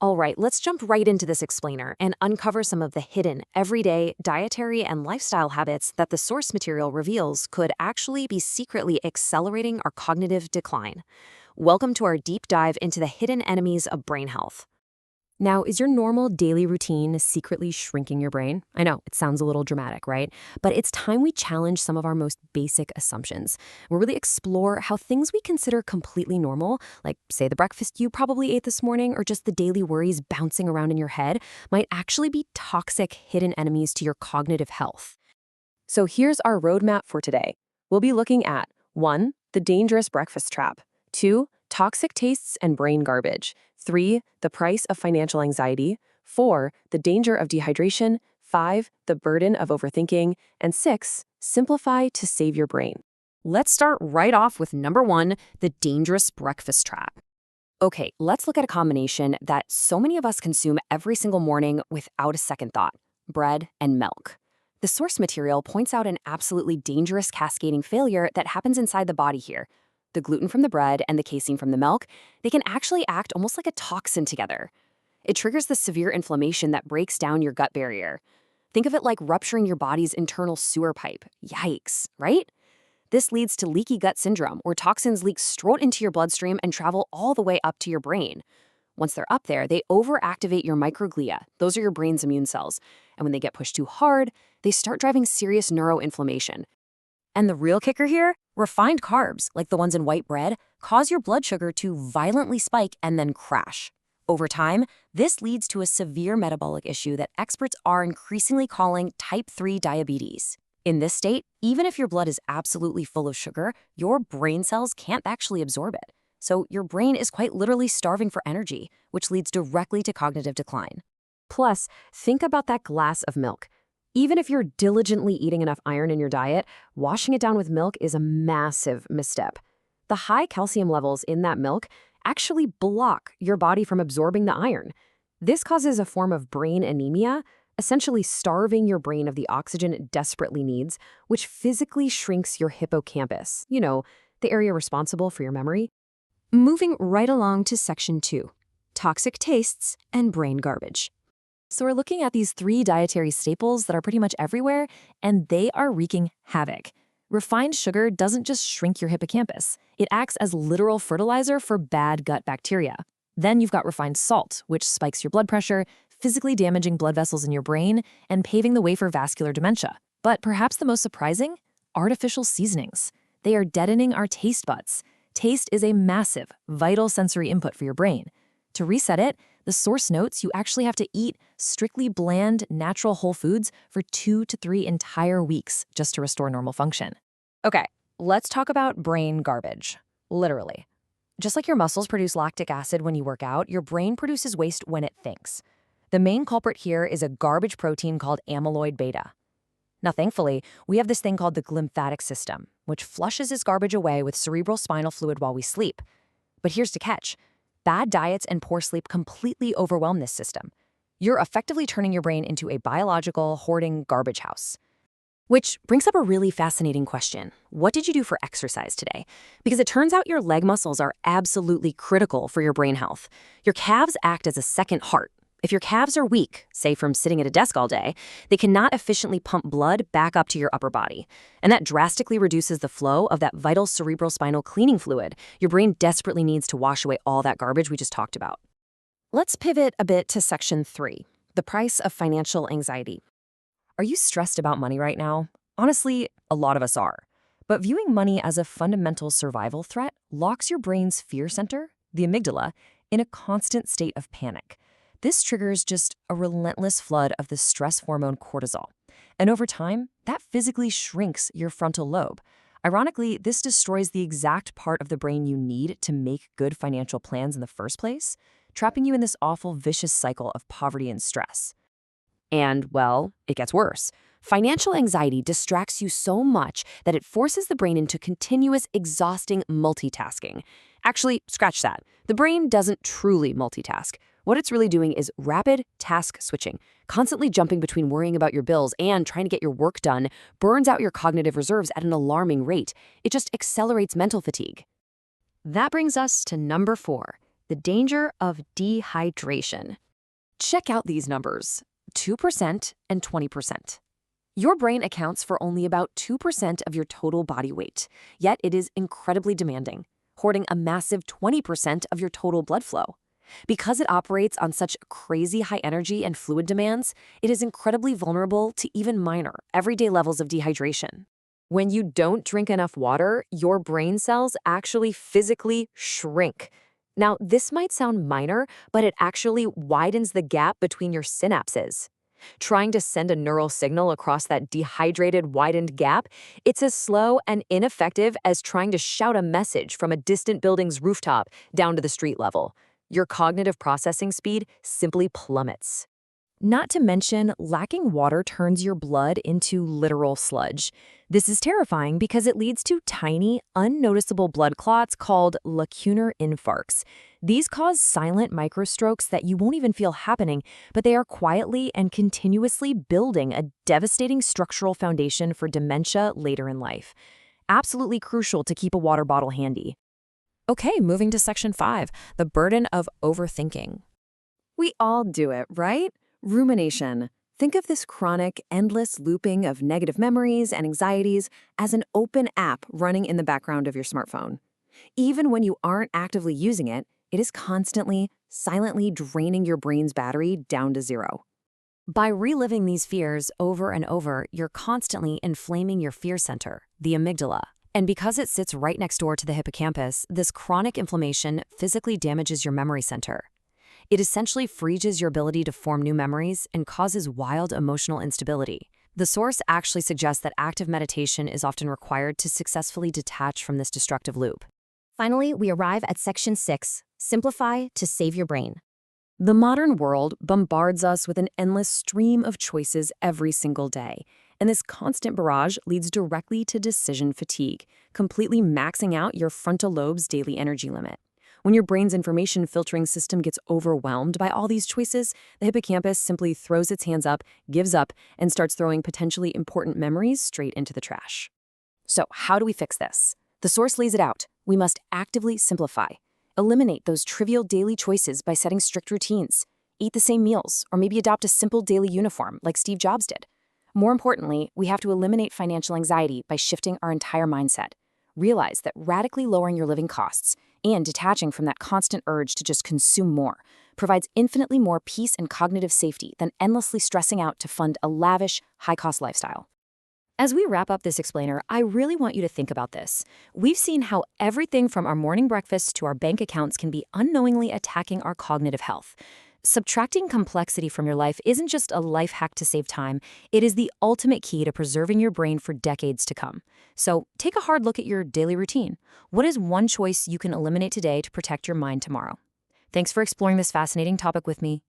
All right, let's jump right into this explainer and uncover some of the hidden, everyday dietary and lifestyle habits that the source material reveals could actually be secretly accelerating our cognitive decline. Welcome to our deep dive into the hidden enemies of brain health. Now, is your normal daily routine secretly shrinking your brain? I know, it sounds a little dramatic, right? But it's time we challenge some of our most basic assumptions. We'll really explore how things we consider completely normal, like, say, the breakfast you probably ate this morning or just the daily worries bouncing around in your head, might actually be toxic hidden enemies to your cognitive health. So here's our roadmap for today. We'll be looking at 1. The dangerous breakfast trap. 2. Toxic tastes and brain garbage. 3. The price of financial anxiety. 4. The danger of dehydration. 5. The burden of overthinking. And 6. Simplify to save your brain. Let's start right off with number 1, the dangerous breakfast trap. Okay, let's look at a combination that so many of us consume every single morning without a second thought: bread and milk. The source material points out an absolutely dangerous cascading failure that happens inside the body here. The gluten from the bread and the casein from the milk, they can actually act almost like a toxin together. It triggers the severe inflammation that breaks down your gut barrier. Think of it like rupturing your body's internal sewer pipe. Yikes, right? This leads to leaky gut syndrome, where toxins leak straight into your bloodstream and travel all the way up to your brain. Once they're up there, they overactivate your microglia. Those are your brain's immune cells. And when they get pushed too hard, they start driving serious neuroinflammation. And the real kicker here? Refined carbs, like the ones in white bread, cause your blood sugar to violently spike and then crash. Over time, this leads to a severe metabolic issue that experts are increasingly calling type 3 diabetes. In this state, even if your blood is absolutely full of sugar, your brain cells can't actually absorb it. So your brain is quite literally starving for energy, which leads directly to cognitive decline. Plus, think about that glass of milk. Even if you're diligently eating enough iron in your diet, washing it down with milk is a massive misstep. The high calcium levels in that milk actually block your body from absorbing the iron. This causes a form of brain anemia, essentially starving your brain of the oxygen it desperately needs, which physically shrinks your hippocampus, the area responsible for your memory. Moving right along to section 2, toxic tastes and brain garbage. So we're looking at these 3 dietary staples that are pretty much everywhere, and they are wreaking havoc. Refined sugar doesn't just shrink your hippocampus. It acts as literal fertilizer for bad gut bacteria. Then you've got refined salt, which spikes your blood pressure, physically damaging blood vessels in your brain and paving the way for vascular dementia. But perhaps the most surprising? Artificial seasonings. They are deadening our taste buds. Taste is a massive, vital sensory input for your brain. To reset it, the source notes you actually have to eat strictly bland, natural whole foods for 2 to 3 entire weeks just to restore normal function. Okay, let's talk about brain garbage. Literally. Just like your muscles produce lactic acid when you work out, your brain produces waste when it thinks. The main culprit here is a garbage protein called amyloid beta. Now, thankfully, we have this thing called the glymphatic system, which flushes this garbage away with cerebral spinal fluid while we sleep. But here's the catch. Bad diets and poor sleep completely overwhelm this system. You're effectively turning your brain into a biological, hoarding garbage house. Which brings up a really fascinating question. What did you do for exercise today? Because it turns out your leg muscles are absolutely critical for your brain health. Your calves act as a second heart. If your calves are weak, say from sitting at a desk all day, they cannot efficiently pump blood back up to your upper body. And that drastically reduces the flow of that vital cerebral spinal cleaning fluid your brain desperately needs to wash away all that garbage we just talked about. Let's pivot a bit to section 3, the price of financial anxiety. Are you stressed about money right now? Honestly, a lot of us are. But viewing money as a fundamental survival threat locks your brain's fear center, the amygdala, in a constant state of panic. This triggers just a relentless flood of the stress hormone cortisol. And over time, that physically shrinks your frontal lobe. Ironically, this destroys the exact part of the brain you need to make good financial plans in the first place, trapping you in this awful vicious cycle of poverty and stress. And, well, it gets worse. Financial anxiety distracts you so much that it forces the brain into continuous, exhausting multitasking. Actually, scratch that. The brain doesn't truly multitask. What it's really doing is rapid task switching. Constantly jumping between worrying about your bills and trying to get your work done burns out your cognitive reserves at an alarming rate. It just accelerates mental fatigue. That brings us to number 4, the danger of dehydration. Check out these numbers, 2% and 20%. Your brain accounts for only about 2% of your total body weight, yet it is incredibly demanding, hoarding a massive 20% of your total blood flow. Because it operates on such crazy high energy and fluid demands, it is incredibly vulnerable to even minor, everyday levels of dehydration. When you don't drink enough water, your brain cells actually physically shrink. Now, this might sound minor, but it actually widens the gap between your synapses. Trying to send a neural signal across that dehydrated, widened gap, it's as slow and ineffective as trying to shout a message from a distant building's rooftop down to the street level. Your cognitive processing speed simply plummets. Not to mention, lacking water turns your blood into literal sludge. This is terrifying because it leads to tiny, unnoticeable blood clots called lacunar infarcts. These cause silent microstrokes that you won't even feel happening, but they are quietly and continuously building a devastating structural foundation for dementia later in life. Absolutely crucial to keep a water bottle handy. Okay, moving to section 5, the burden of overthinking. We all do it, right? Rumination. Think of this chronic, endless looping of negative memories and anxieties as an open app running in the background of your smartphone. Even when you aren't actively using it, it is constantly, silently draining your brain's battery down to zero. By reliving these fears over and over, you're constantly inflaming your fear center, the amygdala. And because it sits right next door to the hippocampus, this chronic inflammation physically damages your memory center. It essentially freezes your ability to form new memories and causes wild emotional instability. The source actually suggests that active meditation is often required to successfully detach from this destructive loop. Finally, we arrive at section 6, simplify to save your brain. The modern world bombards us with an endless stream of choices every single day, and this constant barrage leads directly to decision fatigue, completely maxing out your frontal lobe's daily energy limit. When your brain's information filtering system gets overwhelmed by all these choices, the hippocampus simply throws its hands up, gives up, and starts throwing potentially important memories straight into the trash. So, how do we fix this? The source lays it out. We must actively simplify. Eliminate those trivial daily choices by setting strict routines. Eat the same meals, or maybe adopt a simple daily uniform like Steve Jobs did. More importantly, we have to eliminate financial anxiety by shifting our entire mindset. Realize that radically lowering your living costs and detaching from that constant urge to just consume more provides infinitely more peace and cognitive safety than endlessly stressing out to fund a lavish, high-cost lifestyle. As we wrap up this explainer, I really want you to think about this. We've seen how everything from our morning breakfasts to our bank accounts can be unknowingly attacking our cognitive health. Subtracting complexity from your life isn't just a life hack to save time, it is the ultimate key to preserving your brain for decades to come. So take a hard look at your daily routine. What is one choice you can eliminate today to protect your mind tomorrow? Thanks for exploring this fascinating topic with me.